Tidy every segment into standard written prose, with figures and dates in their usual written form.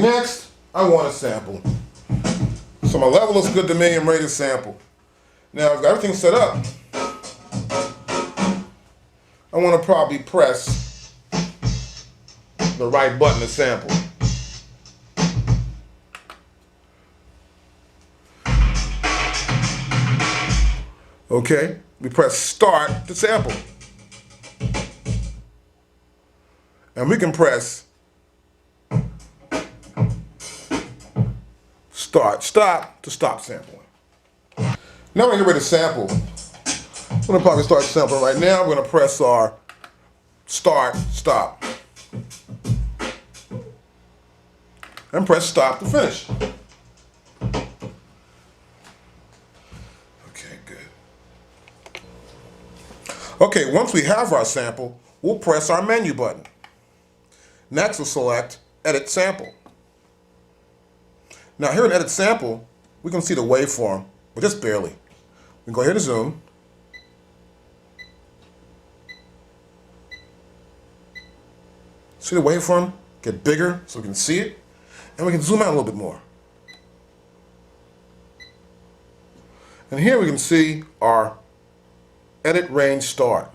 Next, I want a sample. So my level looks good to me. I'm ready to sample. Now I've got everything set up. I want to probably press the right button to sample. Okay, we press start to sample. And we can press start, stop to stop sampling. Now we're ready to sample. I'm gonna probably start sampling right now. We're gonna press our start, stop. And press stop to finish. Okay, good. Okay, once we have our sample, we'll press our menu button. Next, we'll select Edit Sample. Now here in Edit Sample, we can see the waveform, but just barely. We can go here to zoom. See the waveform get bigger so we can see it? And we can zoom out a little bit more. And here we can see our edit range start.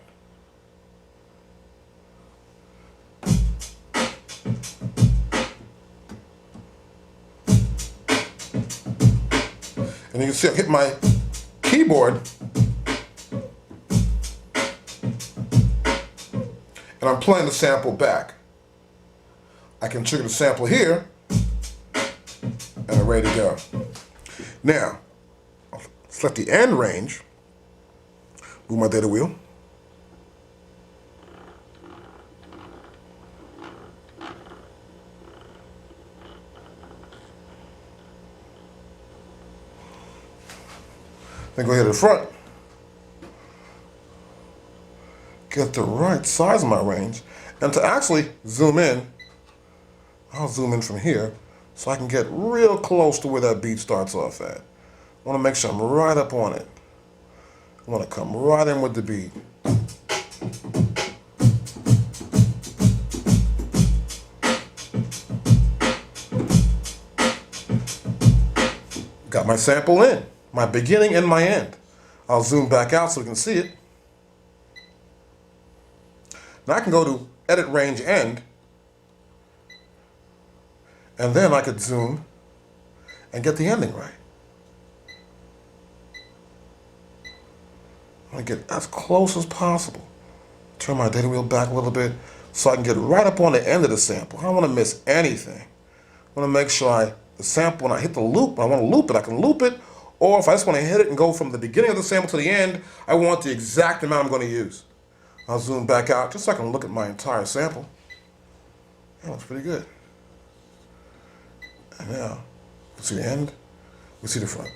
And you can see I hit my keyboard and I'm playing the sample back. I can trigger the sample here and I'm ready to go. Now, I'll select the end range, move my data wheel. Then go ahead to the front. Get the right size of my range. And to actually zoom in, I'll zoom in from here so I can get real close to where that beat starts off at. I want to make sure I'm right up on it. I want to come right in with the beat. Got my sample in. My beginning and my end. I'll zoom back out so we can see it. Now I can go to Edit Range End, and then I could zoom and get the ending right. I want to get as close as possible. Turn my data wheel back a little bit so I can get right up on the end of the sample. I don't want to miss anything. I want to make sure the sample, when I hit the loop, I want to loop it, I can loop it. Or if I just want to hit it and go from the beginning of the sample to the end, I want the exact amount I'm going to use. I'll zoom back out just so I can look at my entire sample. That looks pretty good. And now, we see the end, we see the front.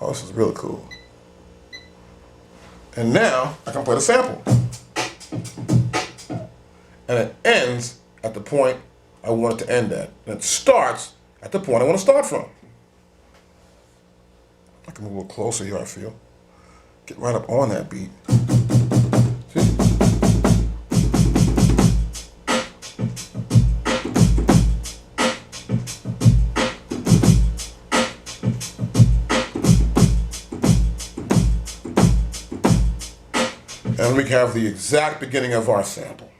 Oh, this is really cool. And now, I can play the sample. And it ends at the point I want it to end at. And it starts at the point I want to start from. I can move a little closer here, I feel. Get right up on that beat. See? And we have the exact beginning of our sample.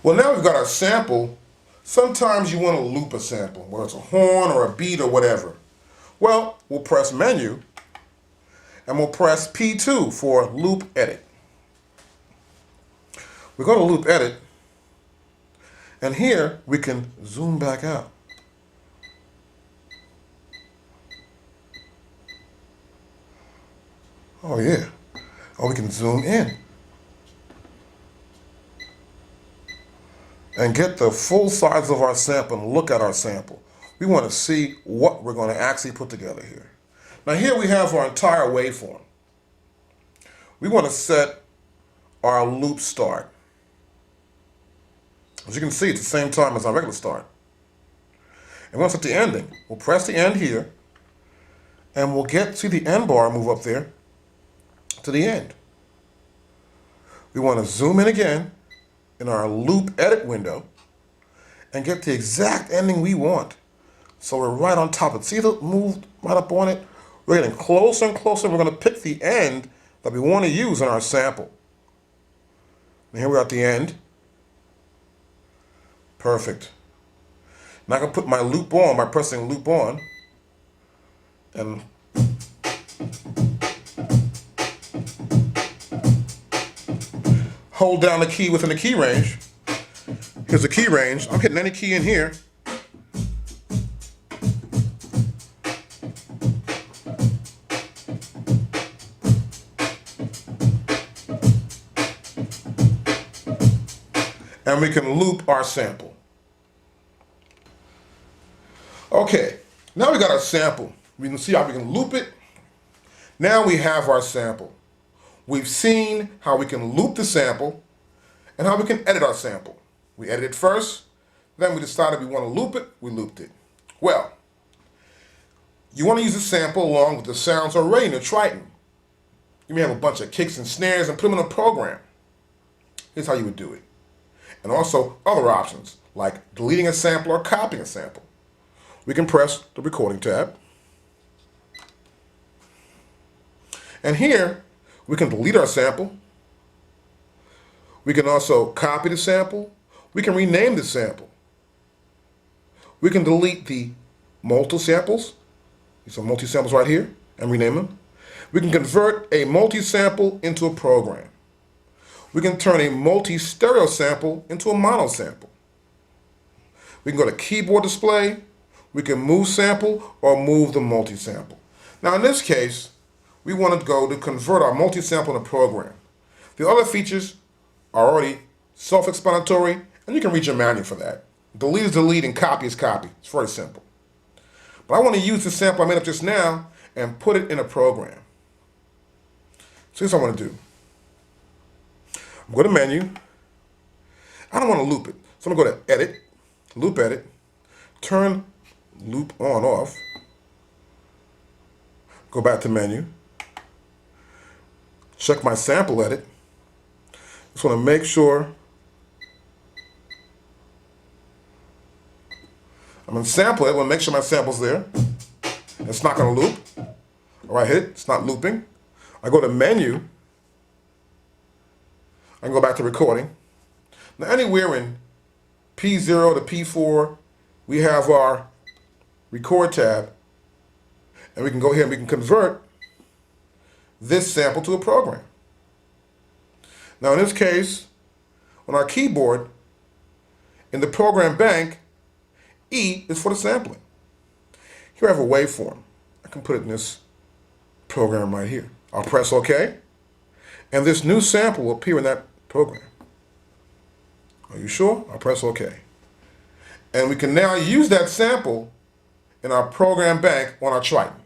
Well, now we've got our sample. Sometimes you want to loop a sample, whether it's a horn or a beat or whatever. Well, we'll press Menu, and we'll press P2 for Loop Edit. We go to Loop Edit, and here we can zoom back out. Oh yeah. Or we can zoom in and get the full size of our sample and look at our sample. We want to see what we're going to actually put together here. Now here we have our entire waveform. We want to set our loop start. As you can see, it's the same time as our regular start. And once at the ending, we'll press the end here, and we'll see the end bar move up there to the end. We want to zoom in again in our loop edit window and get the exact ending we want. So we're right on top of it. See the move right up on it? We're getting closer and closer. We're going to pick the end that we want to use in our sample. And here we're at the end. Perfect. Now I can put my loop on by pressing loop on. And hold down the key within the key range. Here's the key range. I'm hitting any key in here. And we can loop our sample. Okay, now we got our sample. We can see how we can loop it. Now we have our sample. We've seen how we can loop the sample and how we can edit our sample. We edited it first, then we decided we want to loop it, we looped it. Well, you want to use the sample along with the sounds already in the Triton. You may have a bunch of kicks and snares and put them in a program. Here's how you would do it. And also other options like deleting a sample or copying a sample. We can press the recording tab. And here we can delete our sample. We can also copy the sample. We can rename the sample. We can delete the multi-samples. These are multi-samples right here and rename them. We can convert a multi-sample into a program. We can turn a multi-stereo sample into a mono sample. We can go to keyboard display. We can move sample or move the multi-sample. Now in this case, we want to go to convert our multi-sample in a program. The other features are already self-explanatory, and you can read your manual for that. Delete is delete and copy is copy. It's very simple. But I want to use the sample I made up just now and put it in a program. So here's what I want to do. I'm going to menu. I don't want to loop it. So I'm going to go to edit, loop edit, turn loop on off, go back to menu, check my sample edit. Just want to make sure I'm in sample edit. I want to make sure my sample's there. It's not going to loop. All right, hit it. It's not looping. I go to menu. I can go back to recording. Now anywhere in P0 to P4, we have our record tab, and we can go here and we can convert this sample to a program. Now in this case, on our keyboard, in the program bank, E is for the sampling. Here I have a waveform. I can put it in this program right here. I'll press OK, and this new sample will appear in that program. Are you sure? I'll press OK. And we can now use that sample in our program bank on our Triton.